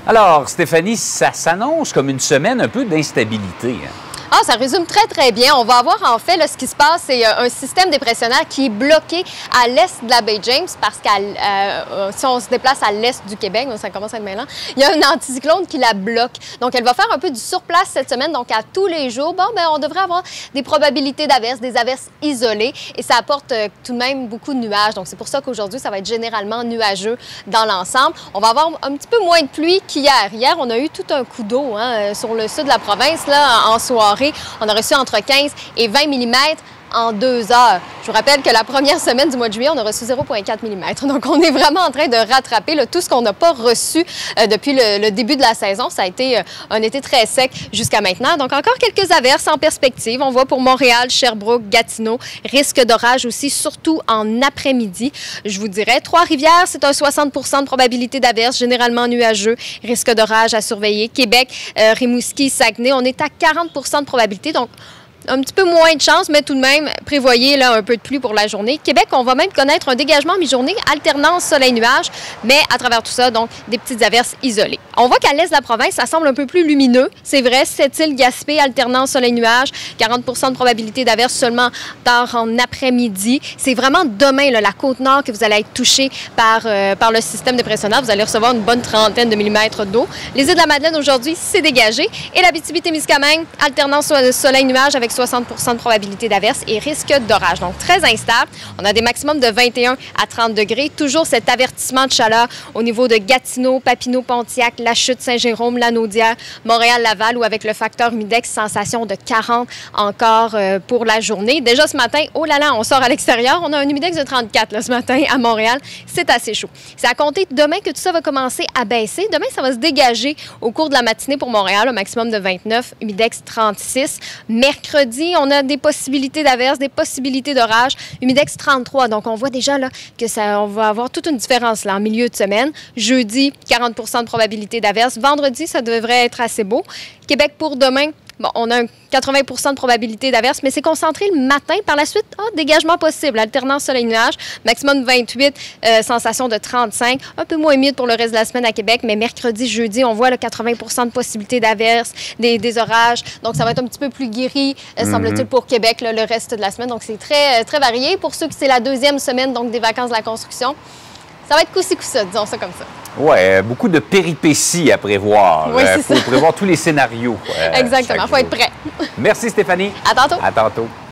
Alors, Stéphanie, ça s'annonce comme une semaine un peu d'instabilité. Ah, ça résume très, très bien. On va avoir en fait, là, ce qui se passe, c'est un système dépressionnaire qui est bloqué à l'est de la baie James parce que si on se déplace à l'est du Québec, ça commence à être mêlant, il y a un anticyclone qui la bloque. Donc, elle va faire un peu du surplace cette semaine. Donc, à tous les jours, on devrait avoir des probabilités d'averses, des averses isolées et ça apporte tout de même beaucoup de nuages. Donc, c'est pour ça qu'aujourd'hui, ça va être généralement nuageux dans l'ensemble. On va avoir un petit peu moins de pluie qu'hier. Hier, on a eu tout un coup d'eau sur le sud de la province là, en soirée. On a reçu entre 15 et 20 mm en 2 heures. Je vous rappelle que la première semaine du mois de juillet, on a reçu 0,4 mm. Donc, on est vraiment en train de rattraper tout ce qu'on n'a pas reçu depuis le début de la saison. Ça a été un été très sec jusqu'à maintenant. Donc, encore quelques averses en perspective. On voit pour Montréal, Sherbrooke, Gatineau. Risque d'orage aussi, surtout en après-midi. Je vous dirais, Trois-Rivières, c'est un 60 de probabilité d'averse, généralement nuageux. Risque d'orage à surveiller. Québec, Rimouski, Saguenay, on est à 40 de probabilité. Donc, un petit peu moins de chance, mais tout de même, prévoyez là, un peu de pluie pour la journée. Québec, on va même connaître un dégagement mi-journée, alternance soleil-nuage, mais à travers tout ça, donc, des petites averses isolées. On voit qu'à l'est de la province, ça semble un peu plus lumineux. C'est vrai, Sept-Îles, Gaspé, alternance soleil-nuage, 40 de probabilité d'averse seulement tard en après-midi. C'est vraiment demain, là, la Côte-Nord, que vous allez être touché par le système dépressionnaire. Vous allez recevoir une bonne trentaine de millimètres d'eau. Les îles de la Madeleine, aujourd'hui, c'est dégagé. Et l'Abitibi-Témiscamingue, alternance soleil-nuage avec 60 de probabilité d'averse et risque d'orage. Donc, très instable. On a des maximums de 21 à 30 degrés. Toujours cet avertissement de chaleur au niveau de Gatineau, Papineau, Pontiac, La Chute, Saint-Jérôme, Lanaudière, Montréal-Laval, où avec le facteur humidex, sensation de 40 encore pour la journée. Déjà ce matin, oh là là, on sort à l'extérieur. On a un humidex de 34 là, ce matin à Montréal. C'est assez chaud. C'est à compter demain que tout ça va commencer à baisser. Demain, ça va se dégager au cours de la matinée pour Montréal, un maximum de 29, humidex 36. Mercredi, on a des possibilités d'averse, des possibilités d'orage, humidex 33. Donc, on voit déjà là que on va avoir toute une différence là, en milieu de semaine. Jeudi, 40 de probabilité d'averse. Vendredi, ça devrait être assez beau. Québec pour demain, bon, on a un 80 de probabilité d'averse, mais c'est concentré le matin. Par la suite, dégagement possible, alternance soleil-nuage, maximum de 28, sensation de 35, un peu moins humide pour le reste de la semaine à Québec, mais mercredi, jeudi, on voit le 80 de possibilité d'averse, des orages. Donc, ça va être un petit peu plus guéri, semble-t-il, pour Québec là, le reste de la semaine. Donc, c'est très, très varié. Pour ceux qui c'est la deuxième semaine donc des vacances de la construction, ça va être coussi-coussa, disons ça comme ça. Oui, beaucoup de péripéties à prévoir. Oui, faut prévoir tous les scénarios. Exactement, il faut être prêt. Merci Stéphanie. À tantôt. À tantôt.